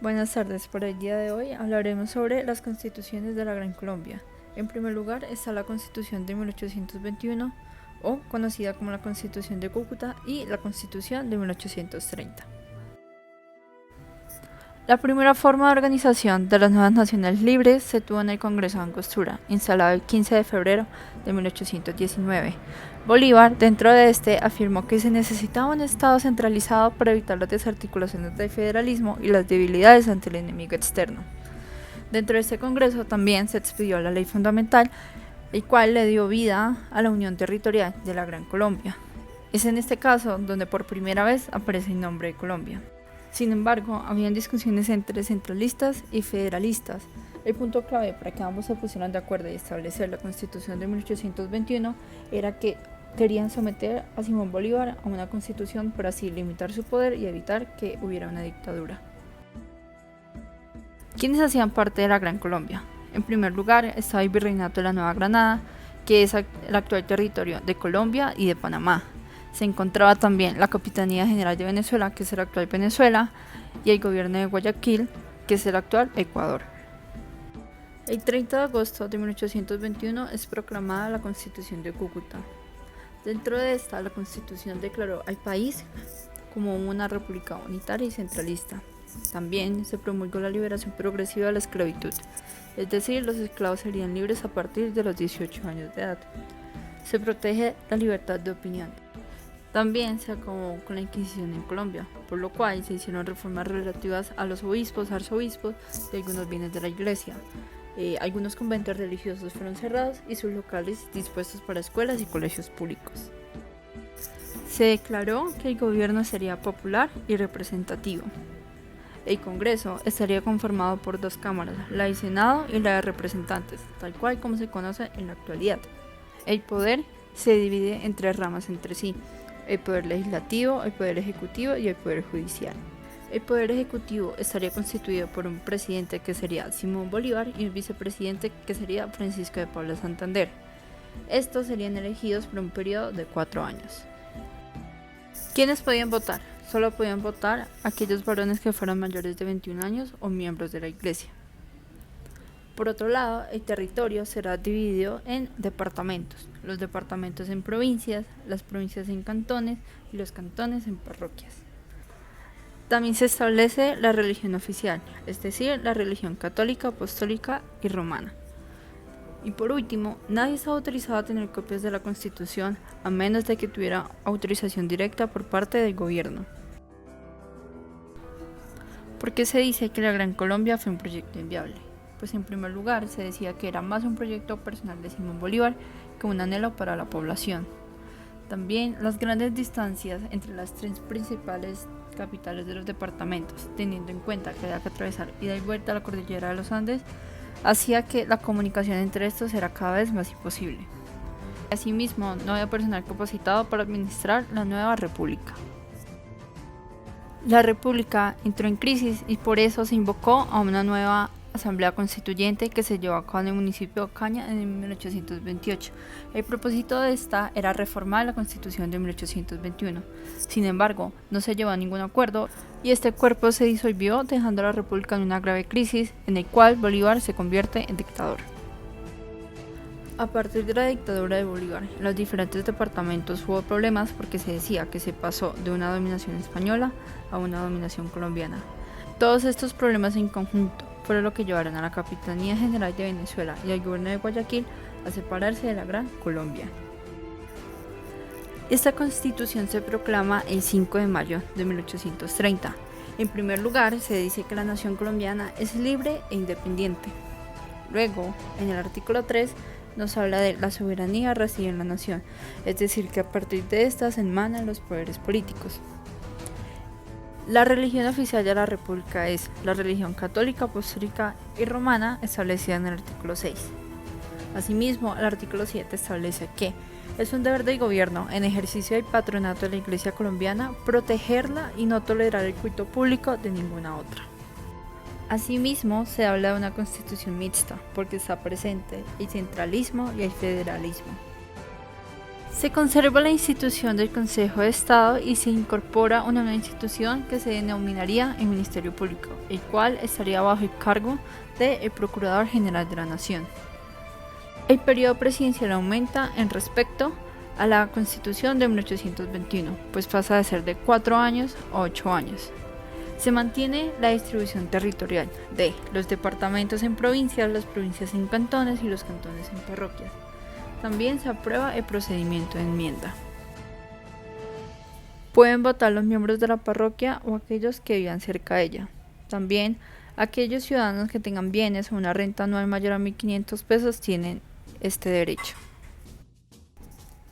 Buenas tardes, por el día de hoy hablaremos sobre las constituciones de la Gran Colombia. En primer lugar está la Constitución de 1821, o conocida como la Constitución de Cúcuta, y la Constitución de 1830. La primera forma de organización de las nuevas naciones libres se tuvo en el Congreso de Angostura, instalado el 15 de febrero de 1819. Bolívar, dentro de este, afirmó que se necesitaba un Estado centralizado para evitar las desarticulaciones del federalismo y las debilidades ante el enemigo externo. Dentro de este Congreso también se expidió la Ley Fundamental, el cual le dio vida a la Unión Territorial de la Gran Colombia. Es en este caso donde por primera vez aparece el nombre de Colombia. Sin embargo, habían discusiones entre centralistas y federalistas. El punto clave para que ambos se pusieran de acuerdo y establecer la Constitución de 1821 era que querían someter a Simón Bolívar a una constitución para así limitar su poder y evitar que hubiera una dictadura. ¿Quiénes hacían parte de la Gran Colombia? En primer lugar estaba el Virreinato de la Nueva Granada, que es el actual territorio de Colombia y de Panamá. Se encontraba también la Capitanía General de Venezuela, que es el actual Venezuela, y el gobierno de Guayaquil, que es el actual Ecuador. El 30 de agosto de 1821 es proclamada la Constitución de Cúcuta. Dentro de esta, la Constitución declaró al país como una república unitaria y centralista. También se promulgó la liberación progresiva de la esclavitud, es decir, los esclavos serían libres a partir de los 18 años de edad. Se protege la libertad de opinión. También se acabó con la Inquisición en Colombia, por lo cual se hicieron reformas relativas a los obispos, arzobispos y algunos bienes de la iglesia. Algunos conventos religiosos fueron cerrados y sus locales dispuestos para escuelas y colegios públicos. Se declaró que el gobierno sería popular y representativo. El Congreso estaría conformado por dos cámaras, la del Senado y la de Representantes, tal cual como se conoce en la actualidad. El poder se divide en tres ramas entre sí: el poder legislativo, el poder ejecutivo y el poder judicial. El poder ejecutivo estaría constituido por un presidente, que sería Simón Bolívar, y un vicepresidente, que sería Francisco de Paula Santander. Estos serían elegidos por un periodo de 4 años. ¿Quiénes podían votar? Solo podían votar aquellos varones que fueran mayores de 21 años o miembros de la iglesia. Por otro lado, el territorio será dividido en departamentos, los departamentos en provincias, las provincias en cantones y los cantones en parroquias. También se establece la religión oficial, es decir, la religión católica, apostólica y romana. Y por último, nadie estaba autorizado a tener copias de la Constitución a menos de que tuviera autorización directa por parte del gobierno. ¿Por qué se dice que la Gran Colombia fue un proyecto inviable? Pues en primer lugar se decía que era más un proyecto personal de Simón Bolívar que un anhelo para la población. También las grandes distancias entre las tres principales capitales de los departamentos, teniendo en cuenta que había que atravesar ida y vuelta a la cordillera de los Andes, hacía que la comunicación entre estos era cada vez más imposible. Asimismo, no había personal capacitado para administrar la nueva república. La república entró en crisis y por eso se invocó a una nueva asamblea constituyente que se llevó a cabo en el municipio de Ocaña en 1828. El propósito de esta era reformar la Constitución de 1821. Sin embargo, no se llevó a ningún acuerdo y este cuerpo se disolvió, dejando a la república en una grave crisis, en el cual Bolívar se convierte en dictador. A partir de la dictadura de Bolívar, en los diferentes departamentos hubo problemas porque se decía que se pasó de una dominación española a una dominación colombiana. Todos estos problemas en conjunto fueron lo que llevaron a la Capitanía General de Venezuela y al gobierno de Guayaquil a separarse de la Gran Colombia. Esta constitución se proclama el 5 de mayo de 1830. En primer lugar, se dice que la nación colombiana es libre e independiente. Luego, en el artículo 3, nos habla de la soberanía reside en la nación, es decir, que a partir de esta se emanan los poderes políticos. La religión oficial de la República es la religión católica, apostólica y romana, establecida en el artículo 6. Asimismo, el artículo 7 establece que es un deber del gobierno, en ejercicio del patronato de la Iglesia colombiana, protegerla y no tolerar el culto público de ninguna otra. Asimismo, se habla de una constitución mixta, porque está presente el centralismo y el federalismo. Se conserva la institución del Consejo de Estado y se incorpora una nueva institución que se denominaría el Ministerio Público, el cual estaría bajo el cargo del Procurador General de la Nación. El periodo presidencial aumenta en respecto a la Constitución de 1821, pues pasa de ser de 4 años a 8 años. Se mantiene la distribución territorial de los departamentos en provincias, las provincias en cantones y los cantones en parroquias. También se aprueba el procedimiento de enmienda. Pueden votar los miembros de la parroquia o aquellos que vivan cerca de ella. También aquellos ciudadanos que tengan bienes o una renta anual mayor a 1.500 pesos tienen este derecho.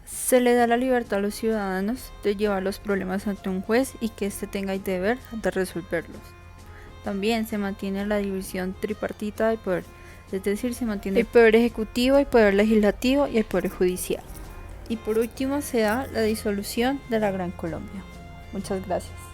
Se le da la libertad a los ciudadanos de llevar los problemas ante un juez y que éste tenga el deber de resolverlos. También se mantiene la división tripartita del poder, es decir, se mantiene el poder ejecutivo, el poder legislativo y el poder judicial. Y por último se da la disolución de la Gran Colombia. Muchas gracias.